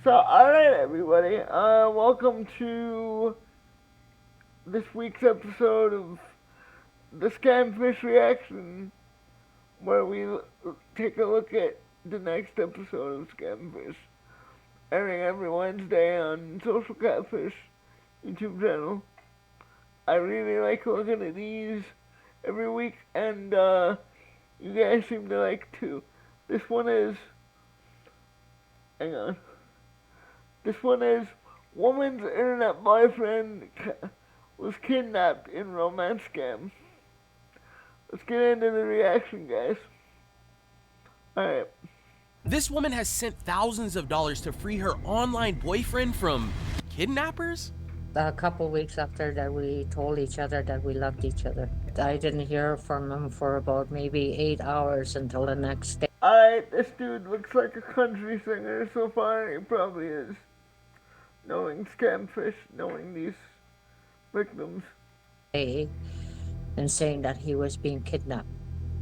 So, alright everybody, welcome to this week's episode of the Scamfish Reaction, where we take a look at the next episode of Scamfish, airing every Wednesday on Social Catfish YouTube channel. I really like looking at these every week, and you guys seem to like too. This one is, hang on. This one is, woman's internet boyfriend was kidnapped in romance scam. Let's get into the reaction, guys. Alright. This woman has sent thousands of dollars to free her online boyfriend from kidnappers? A couple weeks after that, we told each other that we loved each other. I didn't hear from him for about maybe 8 hours until the next day. Alright, this dude looks like a country singer so far. He probably is. Knowing Scamfish, knowing these victims. And saying that he was being kidnapped.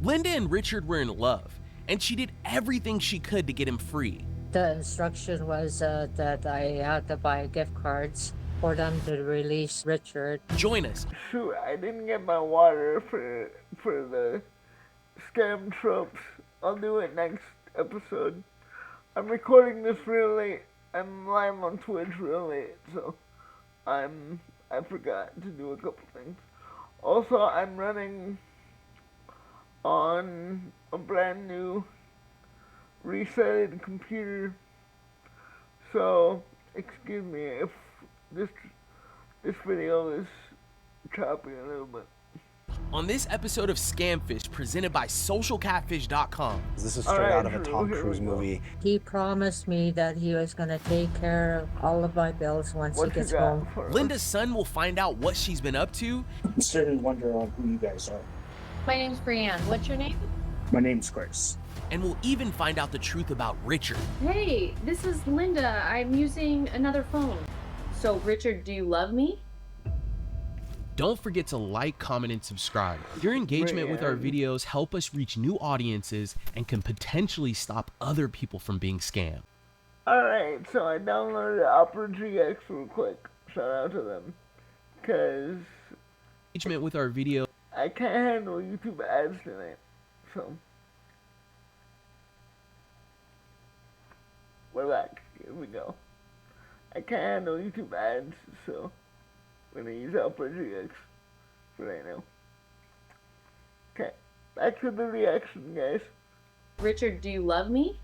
Linda and Richard were in love, and she did everything she could to get him free. The instruction was that I had to buy gift cards for them to release Richard. Join us. Shoot, I didn't get my water for the scam tropes. I'll do it next episode. I'm recording this real late. I'm live on Twitch real late, so I forgot to do a couple things. Also, I'm running on a brand new resetted computer, so excuse me if this video is choppy a little bit. On this episode of Scamfish, presented by socialcatfish.com. This is straight out of a Tom Cruise movie. He promised me that he was going to take care of all of my bills once he gets home. Linda's son will find out what she's been up to. I'm starting to wonder on who you guys are. My name's Brianne. What's your name? My name's Chris. And we'll even find out the truth about Richard. Hey, this is Linda. I'm using another phone. So, Richard, do you love me? Don't forget to like, comment, and subscribe. Your engagement with our videos help us reach new audiences and can potentially stop other people from being scammed. Alright, so I downloaded Opera GX real quick. Shout out to them. Because Engagement with our video. I can't handle YouTube ads tonight. So we're back. Here we go. I can't handle YouTube ads, so we're gonna use Opera GX for right now. Okay, back to the reaction, guys. Richard, do you love me?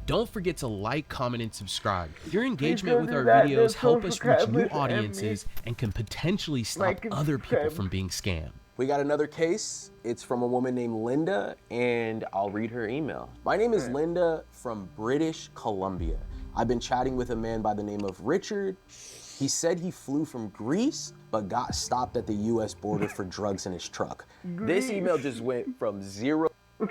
Don't forget to like, comment, and subscribe. Your engagement with our videos help us reach new audiences and can potentially stop other people from being scammed. We got another case. It's from a woman named Linda, and I'll read her email. My name is Linda from British Columbia. I've been chatting with a man by the name of Richard. He said he flew from Greece, but got stopped at the US border for drugs in his truck. This email just went from 0 He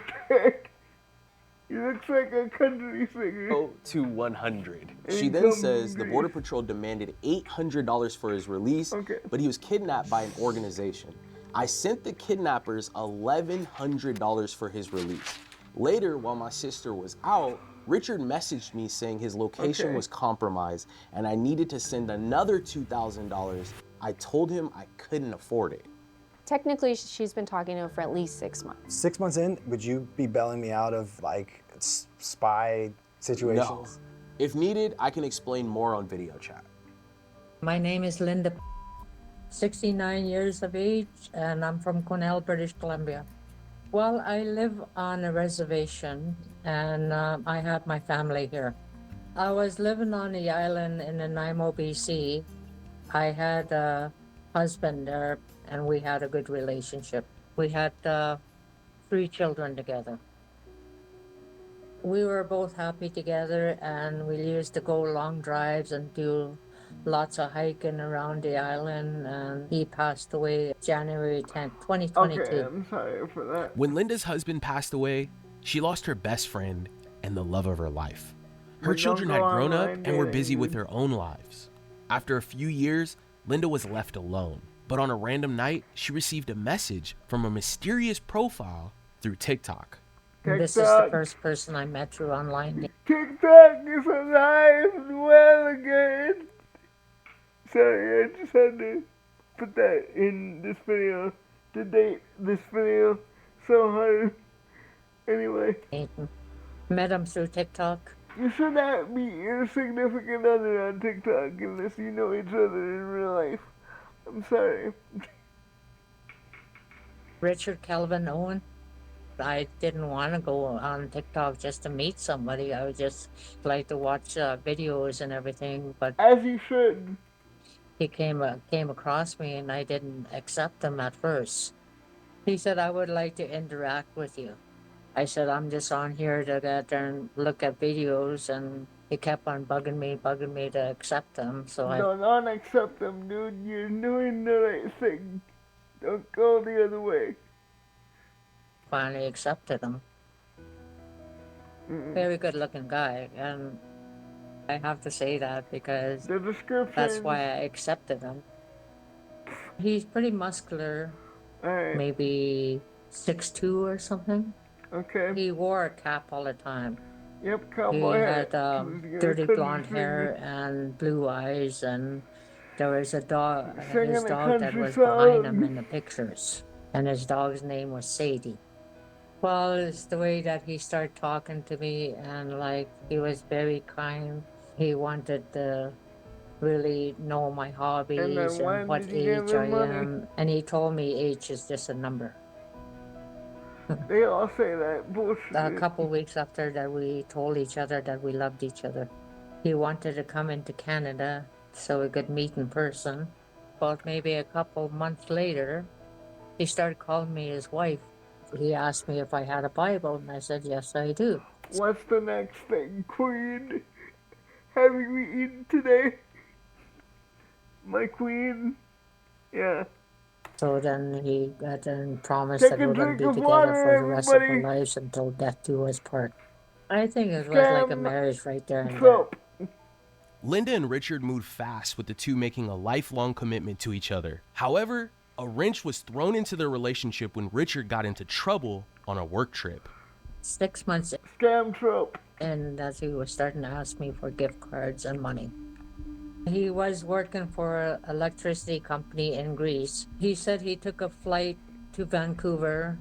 looks like a country singer. to 100. She then says the Border Patrol demanded $800 for his release, but he was kidnapped by an organization. I sent the kidnappers $1,100 for his release. Later, while my sister was out, Richard messaged me saying his location was compromised and I needed to send another $2,000. I told him I couldn't afford it. Technically, she's been talking to him for at least 6 months. 6 months in, would you be bailing me out of like spy situations? No. If needed, I can explain more on video chat. My name is Linda, 69 years of age, and I'm from Cornell, British Columbia. Well, I live on a reservation, and I have my family here. I was living on the island in Nanaimo, BC. I had a husband there, and we had a good relationship. We had 3 children together. We were both happy together, and we used to go long drives and do lots of hiking around the island, and he passed away January 10th, 2022. Okay, I'm sorry for that. When Linda's husband passed away, she lost her best friend and the love of her life. Her children had grown up and were busy with their own lives. After a few years, Linda was left alone. But on a random night, she received a message from a mysterious profile through TikTok. This is the first person I met through online. TikTok is alive and well again. Sorry, I just had to put that in this video to date this video so hard. Anyway. Met him through TikTok. You should not meet your significant other on TikTok unless you know each other in real life. I'm sorry. Richard Calvin Owen. I didn't want to go on TikTok just to meet somebody. I would just like to watch videos and everything. But as you should. He came across me and I didn't accept him at first. He said, I would like to interact with you. I said, I'm just on here to get there and look at videos, and he kept on bugging me to accept him. So don't accept him, dude. You're doing the right thing. Don't go the other way. Finally accepted him. Very good looking guy, and I have to say that because that's why I accepted him. He's pretty muscular, maybe 6'2" or something. Okay. He wore a cap all the time. Yep, cowboy hat. He had dirty blonde hair and blue eyes, and there was a dog, his dog that was behind him in the pictures, and his dog's name was Sadie. Well, it's the way that he started talking to me, and like he was very kind. He wanted to really know my hobbies and what age I am, and he told me age is just a number. They all say that bullshit. A couple weeks after that, we told each other that we loved each other. He wanted to come into Canada so we could meet in person. But maybe a couple months later, he started calling me his wife. He asked me if I had a Bible, and I said, yes, I do. What's the next thing, Queen? Have you eaten today? My queen? Yeah. So then he got and promised that we're going to be together for the rest of our lives until death do us part. I think it was like a marriage right there and there. Linda and Richard moved fast, with the two making a lifelong commitment to each other. However, a wrench was thrown into their relationship when Richard got into trouble on a work trip. 6 months. Scam trope. And as he was starting to ask me for gift cards and money. He was working for an electricity company in Greece. He said he took a flight to Vancouver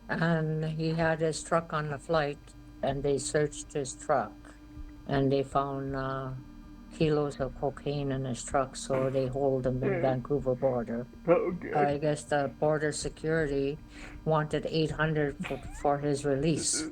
and he had his truck on the flight, and they searched his truck and they found kilos of cocaine in his truck, so they hold him in Vancouver border. Okay. I guess the border security wanted $800 for his release.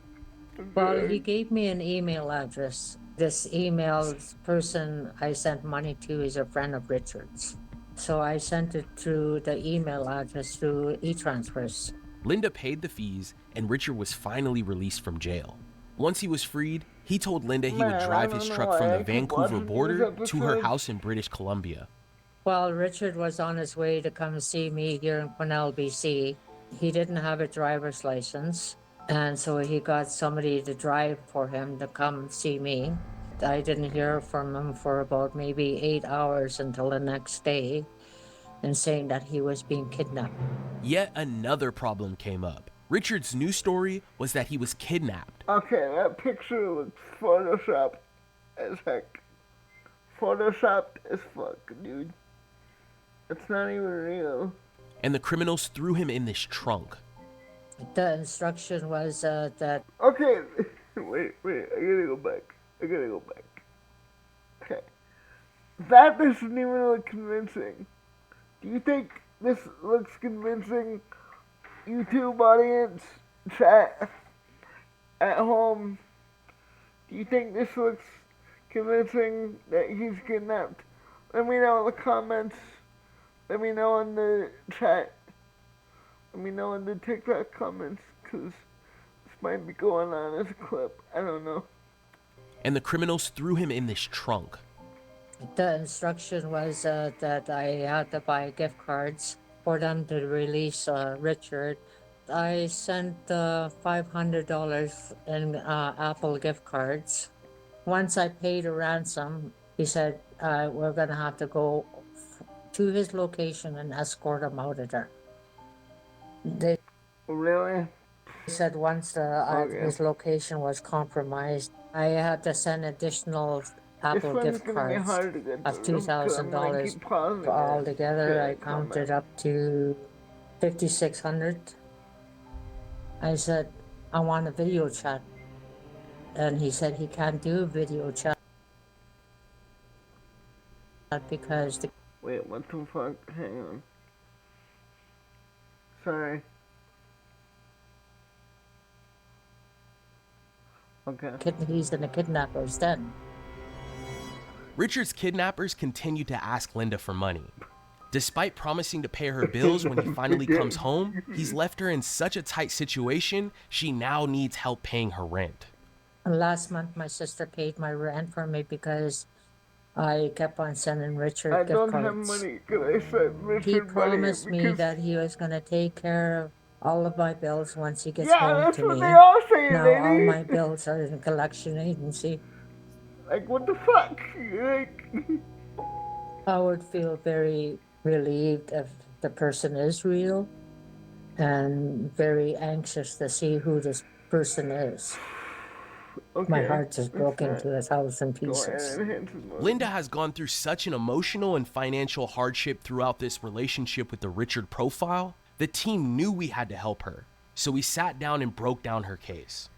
Well, he gave me an email address. This email person I sent money to is a friend of Richard's. So I sent it through the email address through e-transfers. Linda paid the fees, and Richard was finally released from jail. Once he was freed, he told Linda he would drive his truck from the Vancouver border to her house in British Columbia. Well, Richard was on his way to come see me here in Quesnel, BC. He didn't have a driver's license, and so he got somebody to drive for him to come see me. I didn't hear from him for about maybe 8 hours until the next day, and saying that he was being kidnapped. Yet another problem came up. Richard's new story was that he was kidnapped. Okay, that picture looks photoshopped as heck. Photoshopped as fuck, dude. It's not even real. And the criminals threw him in this trunk. The instruction was that... Okay, wait, I gotta go back. Okay. That doesn't even look convincing. Do you think this looks convincing? YouTube audience, chat, at home, do you think this looks convincing that he's kidnapped? Let me know in the comments. Let me know in the chat. Let me know in the TikTok comments, because this might be going on as a clip. I don't know. And the criminals threw him in this trunk. The instruction was that I had to buy gift cards for them to release Richard. I sent $500 in Apple gift cards. Once I paid a ransom, he said we're going to have to go to his location and escort him out of there. Really? He said once his location was compromised, I had to send additional Apple gift cards of $2,000. Altogether, I counted up to 5,600. I said, I want a video chat. And he said he can't do video chat because the... Wait, what the fuck? Hang on. Sorry. Okay. He's in the kidnapper's den. Richard's kidnappers continue to ask Linda for money. Despite promising to pay her bills when he finally comes home, he's left her in such a tight situation, she now needs help paying her rent. And last month, my sister paid my rent for me because I kept on sending Richard gift cards. I don't have money because I sent Richard money. He promised me that he was going to take care of all of my bills once he gets home to me. Yeah, that's what they all say, now lady. All my bills are in a collection agency. Like, what the fuck? Like... I would feel very relieved if the person is real and very anxious to see who this person is. Okay. My heart just broke into 1,000 pieces. Linda has gone through such an emotional and financial hardship throughout this relationship with the Richard profile. The team knew we had to help her, so we sat down and broke down her case.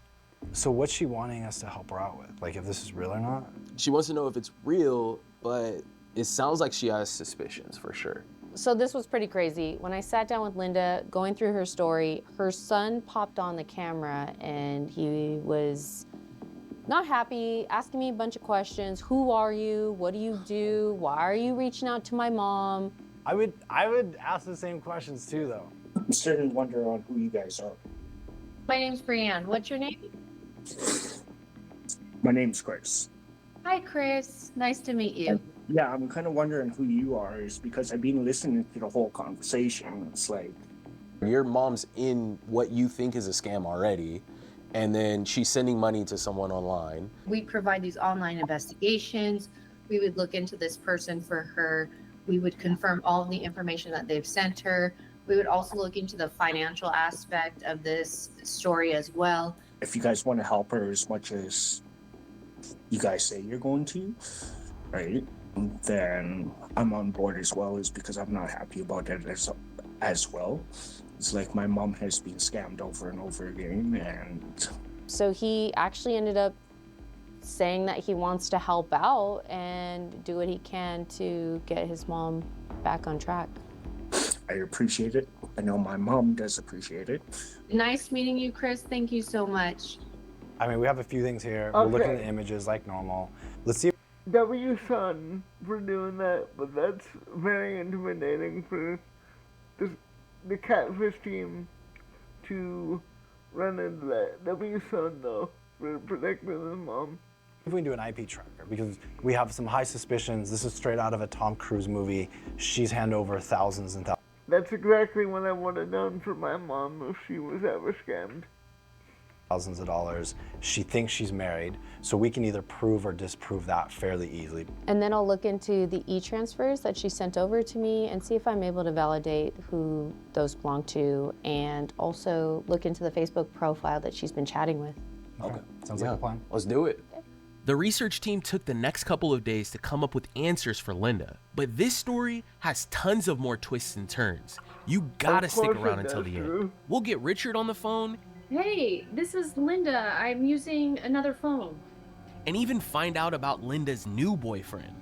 So what's she wanting us to help her out with? Like, if this is real or not? She wants to know if it's real, but it sounds like she has suspicions for sure. So this was pretty crazy. When I sat down with Linda, going through her story, her son popped on the camera and he was not happy, asking me a bunch of questions. Who are you? What do you do? Why are you reaching out to my mom? I would ask the same questions too, though. I'm starting to wonder on who you guys are. My name's Brianne. What's your name? My name's Chris. Hi, Chris. Nice to meet you. Yeah, I'm kind of wondering who you are, is because I've been listening to the whole conversation. It's like... Your mom's in what you think is a scam already, and then she's sending money to someone online. We provide these online investigations. We would look into this person for her. We would confirm all of the information that they've sent her. We would also look into the financial aspect of this story as well. If you guys want to help her as much as you guys say you're going to, right, then I'm on board as well, is because I'm not happy about it as well. It's like my mom has been scammed over and over again, and... So he actually ended up saying that he wants to help out and do what he can to get his mom back on track. I appreciate it. I know my mom does appreciate it. Nice meeting you, Chris. Thank you so much. I mean, we have a few things here. Okay. We're looking at the images like normal. Let's see. W son for doing that, but that's very intimidating for the catfish team to run into that. W son though, for protecting his mom. If we can do an IP tracker, because we have some high suspicions. This is straight out of a Tom Cruise movie. She's hand over thousands and thousands. That's exactly what I would have done for my mom if she was ever scammed. Thousands of dollars. She thinks she's married, so we can either prove or disprove that fairly easily. And then I'll look into the e-transfers that she sent over to me and see if I'm able to validate who those belong to, and also look into the Facebook profile that she's been chatting with. Okay, sounds like a plan. Let's do it. The research team took the next couple of days to come up with answers for Linda, but this story has tons of more twists and turns. You gotta stick around until the end. We'll get Richard on the phone. Hey, this is Linda. I'm using another phone. And even find out about Linda's new boyfriend.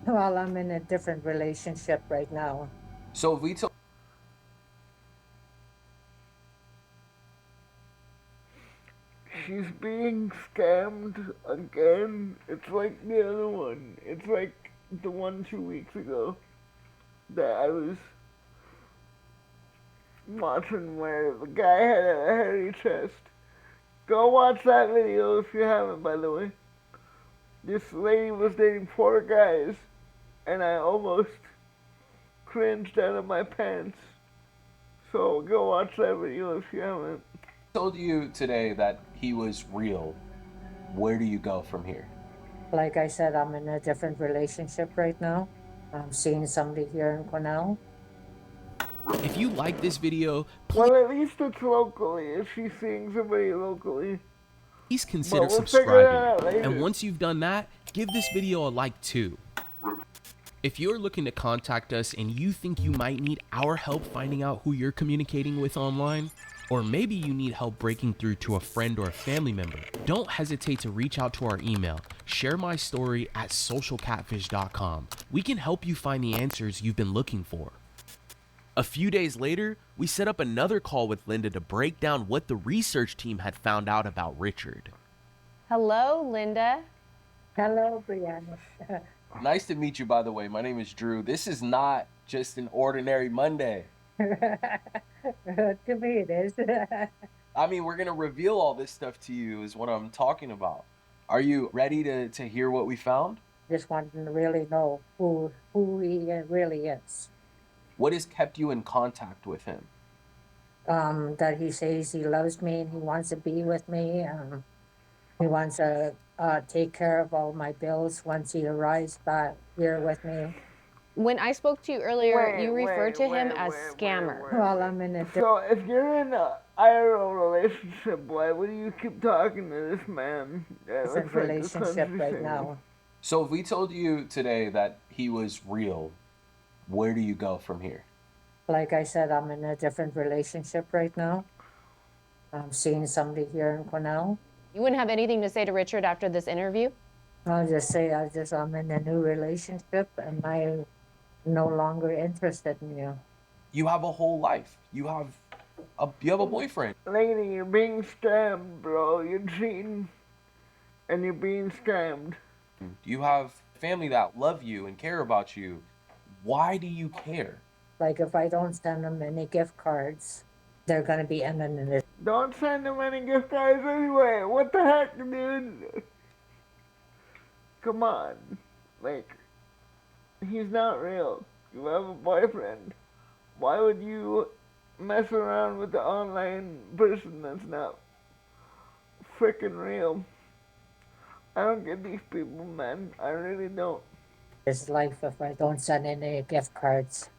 Well, I'm in a different relationship right now. So if we told... She's being scammed again. It's like the other one. It's like the one 2 weeks ago that I was watching where the guy had a hairy chest. Go watch that video if you haven't, by the way. This lady was dating 4 guys, and I almost cringed out of my pants. So go watch that video if you haven't. Told you today that he was real. Where do you go from here? Like I said, I'm in a different relationship right now. I'm seeing somebody here in Cornell. If you like this video, well, at least it's locally, if she's seeing somebody locally. please consider But we'll figure that out subscribing. later. And once you've done that, give this video a like too. If you're looking to contact us and you think you might need our help finding out who you're communicating with online, or maybe you need help breaking through to a friend or a family member, don't hesitate to reach out to our email, sharemystory@socialcatfish.com. We can help you find the answers you've been looking for. A few days later, we set up another call with Linda to break down what the research team had found out about Richard. Hello, Linda. Hello, Brianna. Nice to meet you, by the way. My name is Drew. This is not just an ordinary Monday. To me it is. I mean, we're going to reveal all this stuff to you is what I'm talking about. Are you ready to hear what we found? Just wanting to really know who he really is. What has kept you in contact with him? That he says he loves me and he wants to be with me. He wants to take care of all my bills once he arrives back here with me. When I spoke to you earlier, you referred to him as scammer. Well, I'm in a So if you're in an IRL relationship, why would you keep talking to this man? different relationship right now. So if we told you today that he was real, where do you go from here? Like I said, I'm in a different relationship right now. I'm seeing somebody here in Cornell. You wouldn't have anything to say to Richard after this interview? I'll just say I'm in a new relationship and I'm no longer interested in you. You have a whole life. You have a boyfriend. Lady, you're being scammed, bro. You're cheating. And you're being scammed. You have family that love you and care about you. Why do you care? Like if I don't send them any gift cards, they're gonna be ending it. Don't send him any gift cards anyway. What the heck, dude? Come on. Like, he's not real. You have a boyfriend. Why would you mess around with the online person that's not freaking real? I don't get these people, man. I really don't. It's life if I don't send any gift cards.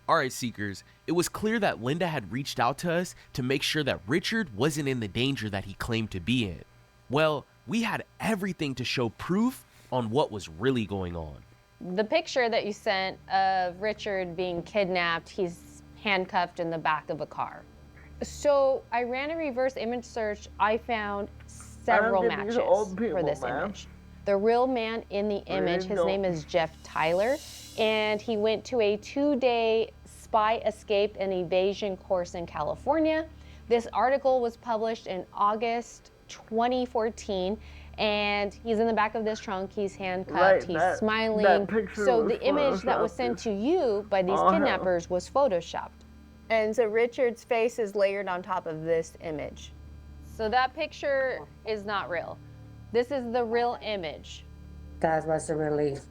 Alright, Seekers, it was clear that Linda had reached out to us to make sure that Richard wasn't in the danger that he claimed to be in. Well, we had everything to show proof on what was really going on. The picture that you sent of Richard being kidnapped, he's handcuffed in the back of a car. So I ran a reverse image search. I found several matches for this image. The real man in the image, his name is Jeff Tyler, and he went to a 2-day spy escape and evasion course in California. This article was published in August 2014, and he's in the back of this trunk, he's handcuffed, he's smiling. So the image that was sent to you by these kidnappers was photoshopped. And so Richard's face is layered on top of this image. So that picture is not real. This is the real image. That was a relief.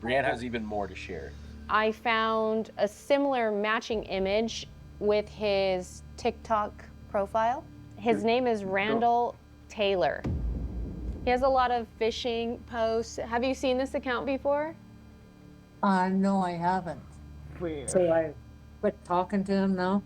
Brianne has even more to share. I found a similar matching image with his TikTok profile. His name is Randall Taylor. He has a lot of fishing posts. Have you seen this account before? No, I haven't. So I quit talking to him now?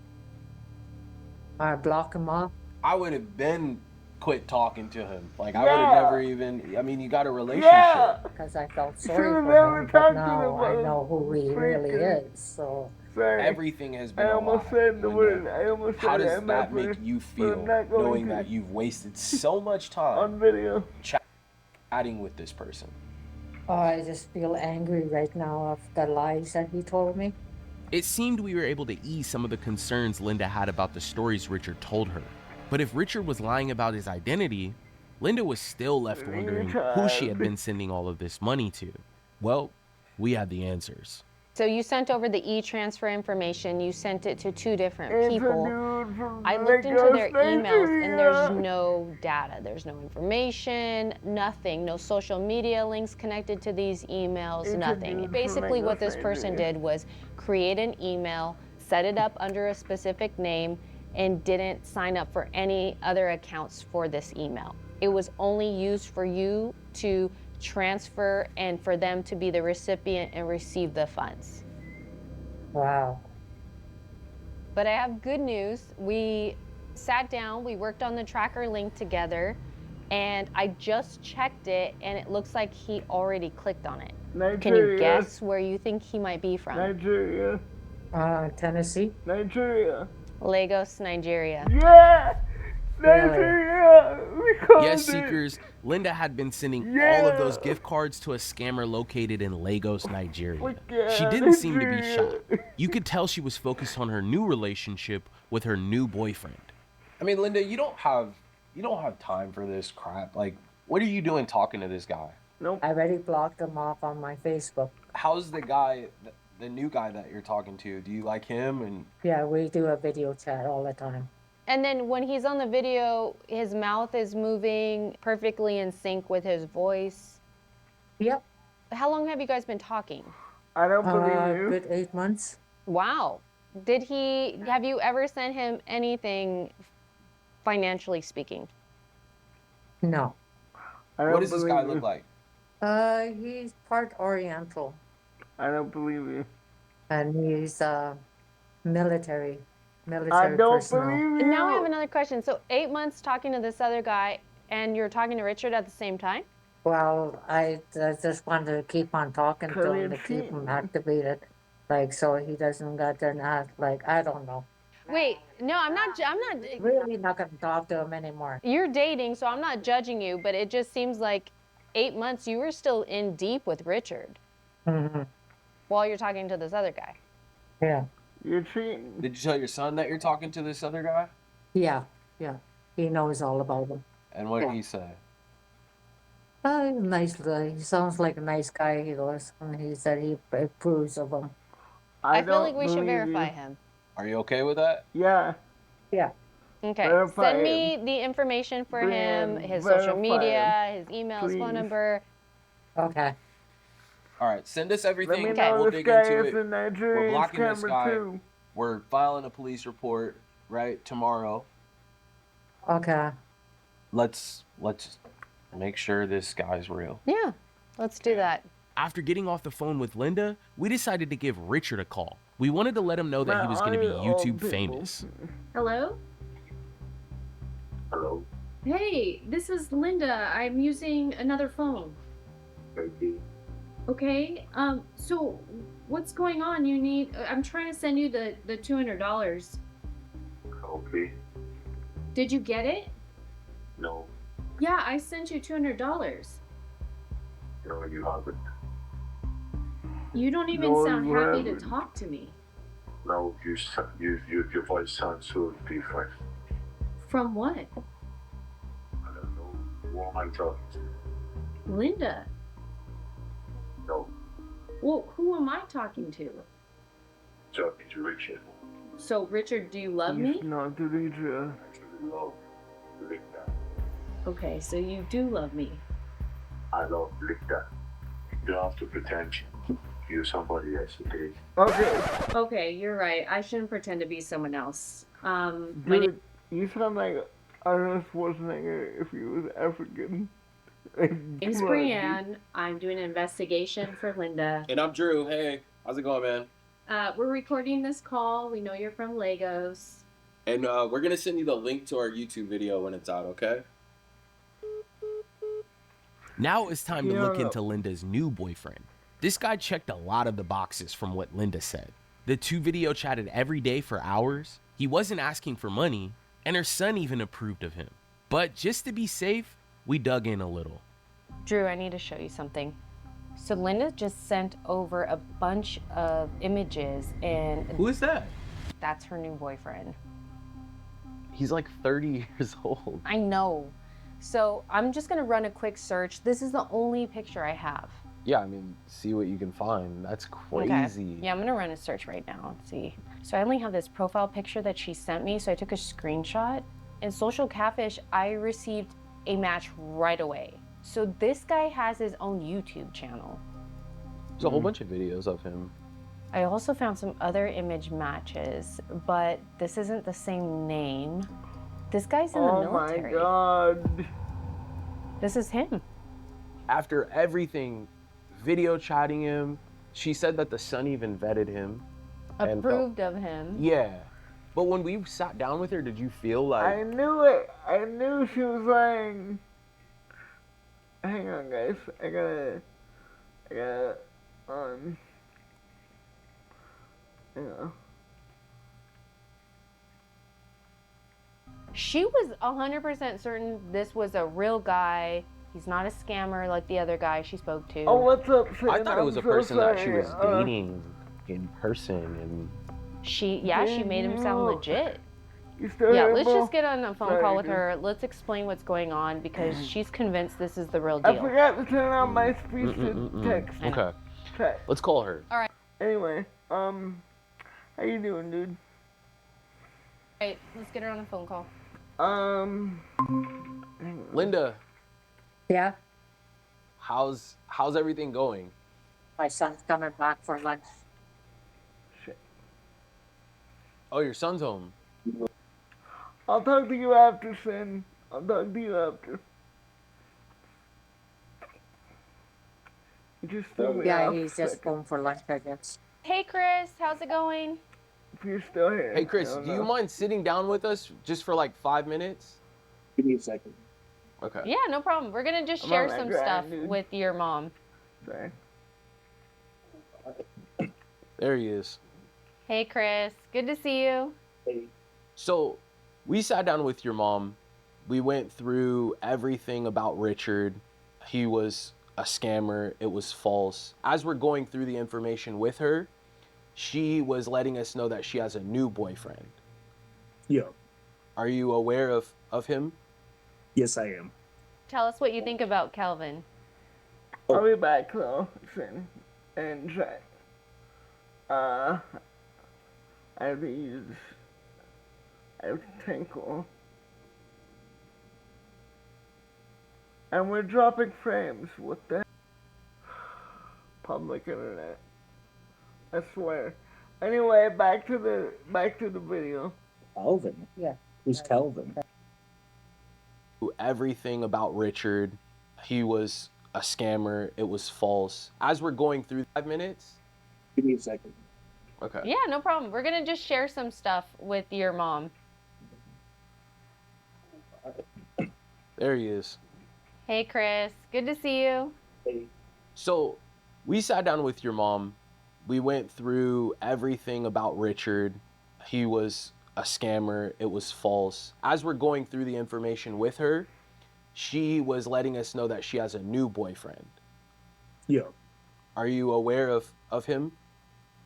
Or block him off? I would have been quit talking to him. Like, I would have never even, I mean, you got a relationship. Yeah. Because I felt sorry for him, but now I know who he really is, so. Sorry. Everything has been I almost said the word. I almost said How does it. that make you feel, knowing that you've wasted so much time on video chatting with this person? Oh, I just feel angry right now of the lies that he told me. It seemed we were able to ease some of the concerns Linda had about the stories Richard told her. But if Richard was lying about his identity, Linda was still left wondering who she had been sending all of this money to. Well, we had the answers. So you sent over the e-transfer information. You sent it to 2 different people. I looked into their emails and there's no data. There's no information, nothing. No social media links connected to these emails, nothing. Basically what this person did was create an email, set it up under a specific name, and didn't sign up for any other accounts for this email. It was only used for you to transfer and for them to be the recipient and receive the funds. Wow. But I have good news. We sat down, we worked on the tracker link together, and I just checked it, and it looks like he already clicked on it. Nigeria. Can you guess where you think he might be from? Nigeria. Tennessee. Nigeria. Lagos, Nigeria. Yeah! Nigeria! We called Yes, it. Seekers, Linda had been sending all of those gift cards to a scammer located in Lagos, Nigeria. She didn't seem to be shy. You could tell she was focused on her new relationship with her new boyfriend. I mean, Linda, you don't have time for this crap. Like, what are you doing talking to this guy? Nope. I already blocked him off on my Facebook. How's the guy, the new guy that you're talking to? Do you like him? And Yeah, we do a video chat all the time. And then when he's on the video, his mouth is moving perfectly in sync with his voice. Yep. How long have you guys been talking? I don't believe you. Good 8 months. Wow. Have you ever sent him anything financially speaking? No. what does this guy look like? He's part Oriental. I don't believe you. And he's military I don't personnel. believe you. Now I have another question. So 8 months talking to this other guy, and you're talking to Richard at the same time? Well, I just wanted to keep on talking to him to keep him activated, like so he doesn't get there and act like I don't know. Wait, no, I'm not. Really not gonna talk to him anymore. You're dating, so I'm not judging you, but it just seems like 8 months you were still in deep with Richard Mm-hmm. while you're talking to this other guy. Yeah. You're cheating. Did you tell your son that you're talking to this other guy? Yeah. He knows all about him. And what did he say? Nice guy. He sounds like a nice guy. He was, and he said he approves of him. I feel like we should verify him. Are you okay with that? Yeah. Yeah. Okay. Verify Send me the information for him, his social media, his email, his phone number. Okay. All right, send us everything. Let me know We'll this dig guy into is it. a Nigerian We're blocking this scammer guy. too. We're filing a police report right tomorrow. Okay. Let's make sure this guy's real. Yeah, let's do that. After getting off the phone with Linda, we decided to give Richard a call. We wanted to let him know that he was going to be YouTube famous. Hello? Hello. Hey, this is Linda. I'm using another phone. Okay. Okay. So what's going on? I'm trying to send you the $200. Okay. Did you get it? No. Yeah, I sent you $200. No, you haven't. You don't even No, sound you happy to haven't. talk to me. No, your voice sounds so different. From what? I don't know. Who am I talking to? Linda. No, Well, who am I talking to? talking to Richard. So, Richard, do you love me? He's not the leader. Actually, love Linda. Okay, so you do love me. I love Linda. You don't have to pretend you're somebody else, okay? Okay. Okay, you're right. I shouldn't pretend to be someone else. My Dude, you sound like Arnold Schwarzenegger if he was African. name's Come on, Brienne. I'm doing an investigation for Linda. And I'm Drew. Hey, how's it going, man? We're recording this call. We know you're from Lagos. And we're gonna send you the link to our YouTube video when it's out, okay? Now it's time to look Yeah. into Linda's new boyfriend. This guy checked a lot of the boxes from what Linda said. The two video chatted every day for hours. He wasn't asking for money, and her son even approved of him. But just to be safe, we dug in a little. Drew, I need to show you something. So Linda just sent over a bunch of images, and Who is that? that's her new boyfriend. He's like 30 years old. I know. So I'm just gonna run a quick search. This is the only picture I have. Yeah, I mean, see what you can find. That's crazy. Okay. Yeah, I'm gonna run a search right now and see. So I only have this profile picture that she sent me, so I took a screenshot. In Social Catfish, I received a match right away. So this guy has his own YouTube channel. There's a whole bunch of videos of him. I also found some other image matches, but this isn't the same name. This guy's in the military. Oh my god. This is him. After everything, video chatting him, she said that the son even vetted him. and felt- Approved of him. Yeah. But when we sat down with her, did you feel like... I knew it. I knew she was lying. Hang on, guys. I gotta, you know. She was 100% certain this was a real guy. He's not a scammer like the other guy she spoke to. Oh, what's up, Sin? I thought it was I'm a person so that she was sorry. dating in person, and She made him sound legit. You still Yeah, here, let's bro? just get on a phone Sorry, call with dude. her. Let's explain what's going on because she's convinced this is the real I deal. forgot to turn on my speech to text. okay. Text. Let's call her. All right. Anyway, how you doing, dude? All right, let's get her on a phone call. Hang on. Linda, Yeah, how's everything going? my son's coming back for lunch. Shit. Oh, your son's home. I'll talk to you after, Sin. I'll talk to you after. You just threw me Yeah, off he's a just second. home for lunch, I guess. Hey, Chris, how's it going? If you're still here. Hey, Chris, I don't do you know. mind sitting down with us just for like 5 minutes? Give me a second. Okay. Yeah, no problem. We're gonna just I'm share on that some grind, stuff dude. with your mom. Sorry. There he is. Hey, Chris, good to see you. Hey, So, we sat down with your mom. We went through everything about Richard. He was a scammer. It was false. As we're going through the information with her, she was letting us know that she has a new boyfriend. yeah. Are you aware of him? Yes, I am. Tell us what you think about Calvin. I'll be back though, Sin. And try. I have to use. I have to tinkle. And we're dropping frames. What the? Public internet. I swear. Anyway, back to the video. Calvin. Yeah. Who's Calvin? Everything about Richard. He was a scammer. It was false. As we're going through 5 minutes. Give me a second. Okay. Yeah, no problem. We're gonna just share some stuff with your mom. There he is. Hey, Chris, good to see you. Hey, So, we sat down with your mom. We went through everything about Richard. He was a scammer. It was false. As we're going through the information with her, she was letting us know that she has a new boyfriend. yeah. Are you aware of him?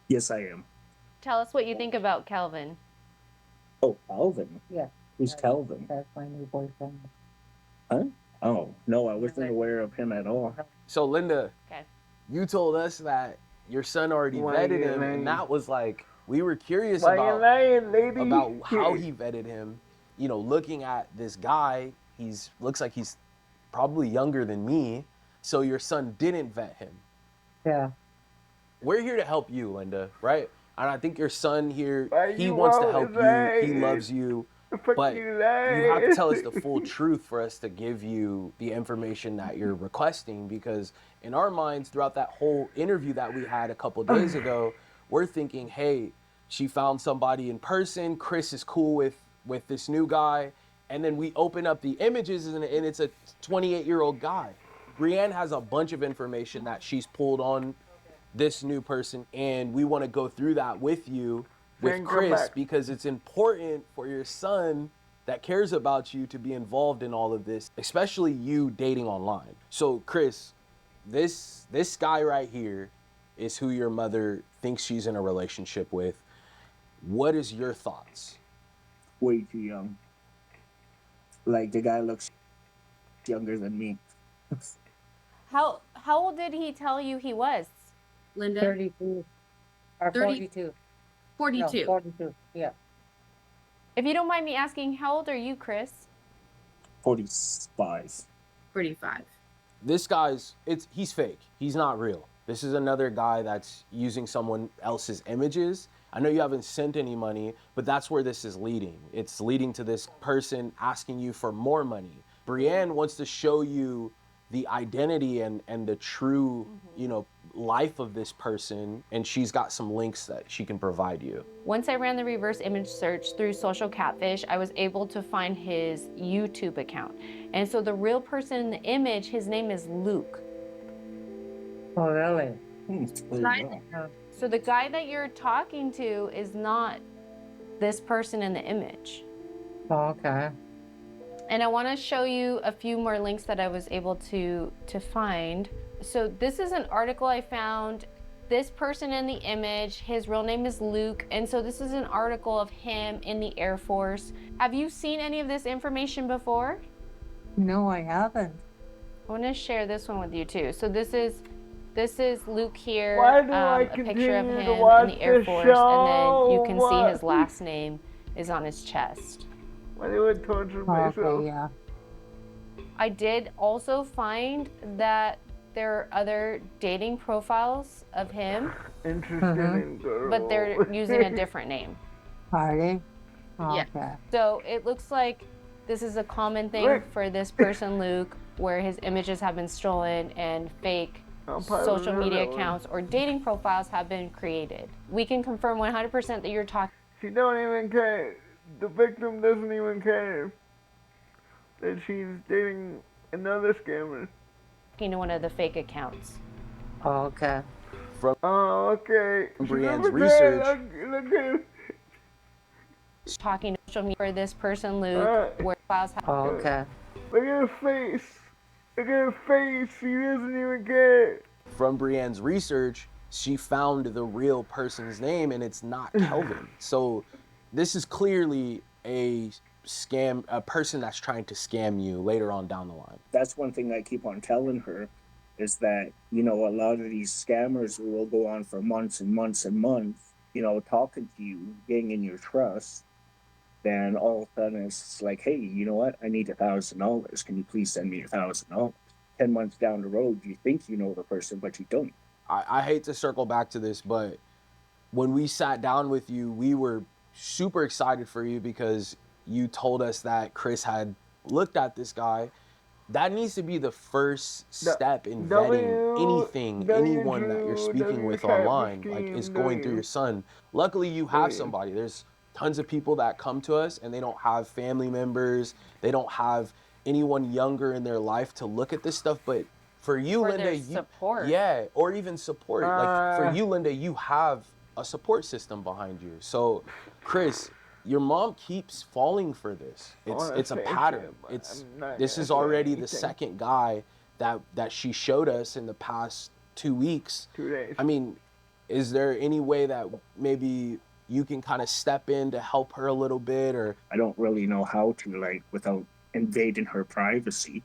Yes, I am. Tell us what you think about Calvin. Oh, Calvin. Yeah. Who's Calvin? That's my new boyfriend. Huh? Oh, no, I wasn't aware of him at all. So, Linda, Okay. you told us that your son already Why vetted you him, lying? and that was like, we were curious Why you about lying, lady? how he vetted him. You know, looking at this guy, looks like he's probably younger than me. So your son didn't vet him. Yeah. We're here to help you, Linda, right? And I think your son here, Why he you wants to always help you. He lying? loves you. Fuck But you, you have to tell us the lying. full truth for us to give you the information that you're requesting, because in our minds, throughout that whole interview that we had a couple days ago, we're thinking, hey, she found somebody in person. Chris is cool with this new guy. And then we open up the images and it's a 28-year-old guy. Brienne has a bunch of information that she's pulled on this new person, and we want to go through that with you, with Then go Chris, back. because it's important for your son that cares about you to be involved in all of this, especially you dating online. So, Chris, this guy right here is who your mother thinks she's in a relationship with. What is your thoughts? Way too young. Like, the guy looks younger than me. How old did he tell you he was? Linda, 32. Or 30 42. 42. No, 42. Yeah. If you don't mind me asking, how old are you, Chris? 45. 45. This he's fake. He's not real. This is another guy that's using someone else's images. I know you haven't sent any money, but that's where this is leading. It's leading to this person asking you for more money. Brienne wants to show you the identity and the true, life of this person, and she's got some links that she can provide you. Once I ran the reverse image search through Social Catfish, I was able to find his YouTube account. And so the real person in the image, his name is Luke. Oh, really? So the guy that you're talking to is not this person in the image. Oh, okay. And I want to show you a few more links that I was able to find. So this is an article I found. This person in the image, his real name is Luke. And so this is an article of him in the Air Force. Have you seen any of this information before? No, I haven't. I want to share this one with you too. So this is Luke here, Why do I a picture of continue him to watch in the Air this Force, show? and then you can see his What? last name is on his chest. Why do I torture myself? Okay, yeah. I did also find that there are other dating profiles of him, Interested in girls. but they're using a different name. Are they? Yeah. Okay. So it looks like this is a common thing for this person, Luke, where his images have been stolen and fake social media accounts or dating profiles have been created. We can confirm 100% that you're talking. She don't even care. The victim doesn't even care that she's dating another scammer. To one of the fake accounts. Oh, okay. Oh, okay. Brienne's research. Look Talking to social media for this person, Luke, where files have. Oh, okay. at her face. Look at her face. She doesn't even care. From Brienne's research, she found the real person's name, and it's not Kelvin. So this is clearly a scam, a person that's trying to scam you later on down the line. That's one thing I keep on telling her, is that, you know, a lot of these scammers will go on for months and months and months, you know, talking to you, getting in your trust. Then all of a sudden it's like, hey, you know what? I need $1,000. Can you please send me $1,000? 10 months down the road, you think you know the person, but you don't. I hate to circle back to this, but when we sat down with you, we were super excited for you because you told us that Chris had looked at this guy. That needs to be the first step in vetting anyone that you're speaking with online, like is going through your son. Luckily, you have somebody. There's tons of people that come to us and they don't have family members. They don't have anyone younger in their life to look at this stuff. But for you, Linda, support. or even support. Like for you, Linda, you have a support system behind you. So, Chris, your mom keeps falling for this. It's a pattern. This is already the second guy that she showed us in the past 2 weeks. 2 days. I mean, is there any way that maybe you can kind of step in to help her a little bit, or? I don't really know how to, like, without invading her privacy.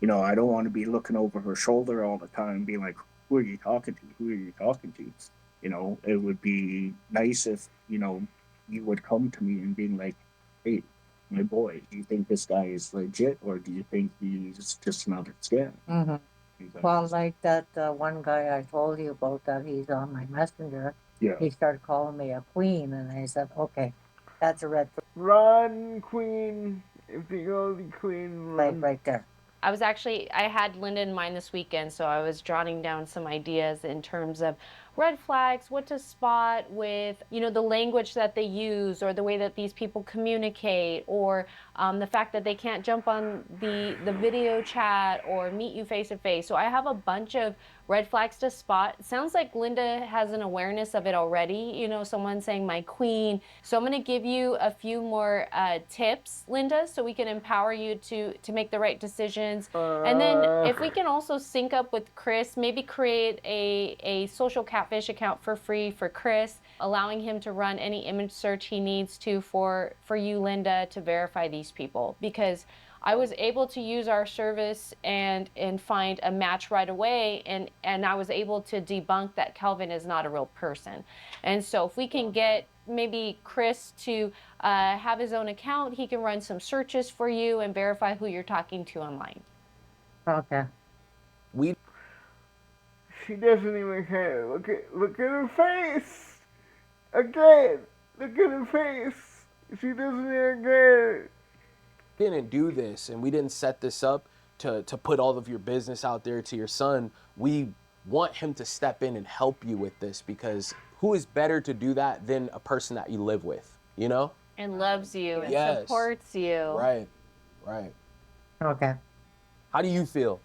You know, I don't want to be looking over her shoulder all the time, being like, who are you talking to? Who are you talking to? You know, it would be nice if, you know, you would come to me and being like, hey, my boy, do you think this guy is legit, or do you think he's just another scam? Mm-hmm. Well, like that one guy I told you about that he's on my messenger. Yeah. He started calling me a queen, and I said, okay, that's a red flag. Run, queen. If you go the queen, run. Right there. I had Linda in mind this weekend, so I was jotting down some ideas in terms of red flags, what to spot with, you know, the language that they use or the way that these people communicate, or the fact that they can't jump on the video chat or meet you face to face. So I have a bunch of red flags to spot. It sounds like Linda has an awareness of it already. You know, someone saying my queen. So I'm going to give you a few more tips, Linda, so we can empower you to make the right decisions. And then if we can also sync up with Chris, maybe create a social catfish account for free for Chris, allowing him to run any image search he needs to for you, Linda, to verify these people. Because I was able to use our service and find a match right away, and I was able to debunk that Kelvin is not a real person. And so if we can get maybe Chris to have his own account, he can run some searches for you and verify who you're talking to online. Okay. She doesn't even care. Look at her face. Again, look at her face. She doesn't even care. Didn't do this and we didn't set this up to put all of your business out there to your son. We want him to step in and help you with this, because who is better to do that than a person that you live with, you know? And loves you and Yes. supports you. Right. Okay. How do you feel?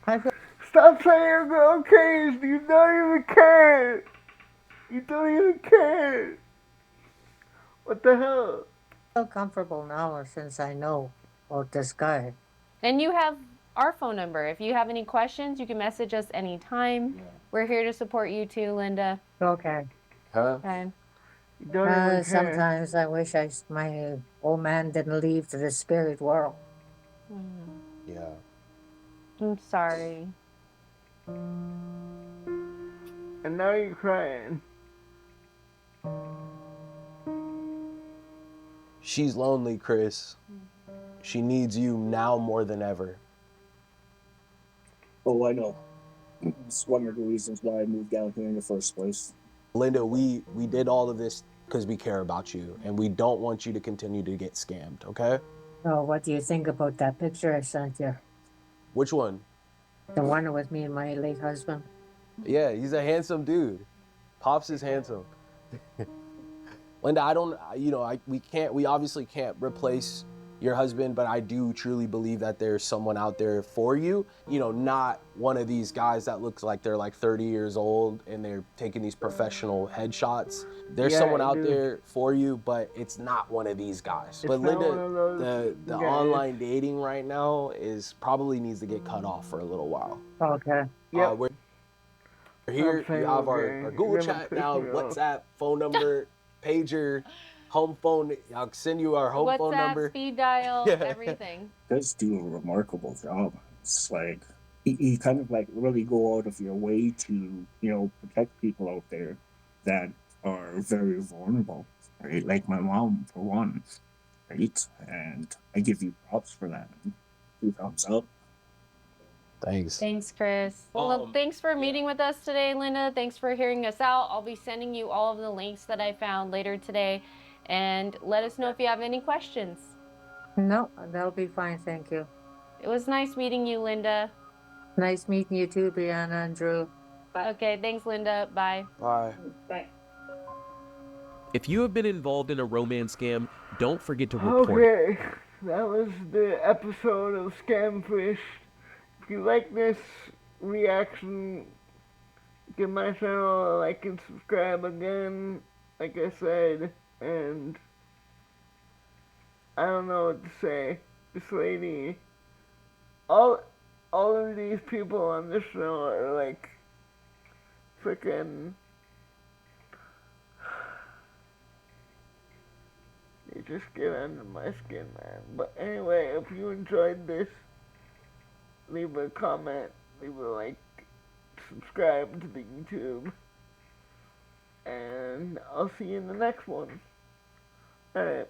I feel Stop saying the okays. You don't even care. You don't even care. What the hell? comfortable now since I know about this guy. And you have our phone number. If you have any questions, you can message us anytime. We're here to support you too, Linda. Okay. Huh? Okay. You don't even care. Sometimes I wish my old man didn't leave to the spirit world. Yeah. I'm sorry. And now you're crying. She's lonely, Chris. She needs you now more than ever. Oh, I know. It's one of the reasons why I moved down here in the first place. Linda, we did all of this because we care about you, and we don't want you to continue to get scammed, okay? So what do you think about that picture I sent you? Which one? The one with me and my late husband? Yeah, he's a handsome dude. Pops is handsome. Linda, we obviously can't replace your husband, but I do truly believe that there's someone out there for you. You know, not one of these guys that looks like they're like 30 years old and they're taking these professional headshots. There's someone out there for you, but it's not one of these guys. But Linda, the online dating right now probably needs to get cut off for a little while. Okay. Yep. We're here. You have our Google chat now, WhatsApp, phone number, pager, home phone. I'll send you our home phone number. WhatsApp, speed dial, everything. You guys do a remarkable job. It's like you kind of like really go out of your way to, protect people out there that are very vulnerable, right? Like my mom, for one, right? And I give you props for that. 2 thumbs up. Thanks, Chris. Well, thanks for meeting with us today, Linda. Thanks for hearing us out. I'll be sending you all of the links that I found later today. And let us know if you have any questions. No, that'll be fine, thank you. It was nice meeting you, Linda. Nice meeting you too, Brianna and Drew. Bye. Okay, thanks, Linda. Bye. Bye. Bye. If you have been involved in a romance scam, don't forget to report it. Okay, that was the episode of Scamfished. If you like this reaction, give my channel a like and subscribe again, like I said, and I don't know what to say. This lady, all of these people on this show are like freaking, they just get under my skin, man. But anyway, if you enjoyed this, leave a comment, leave a like, subscribe to the YouTube, and I'll see you in the next one. Alright.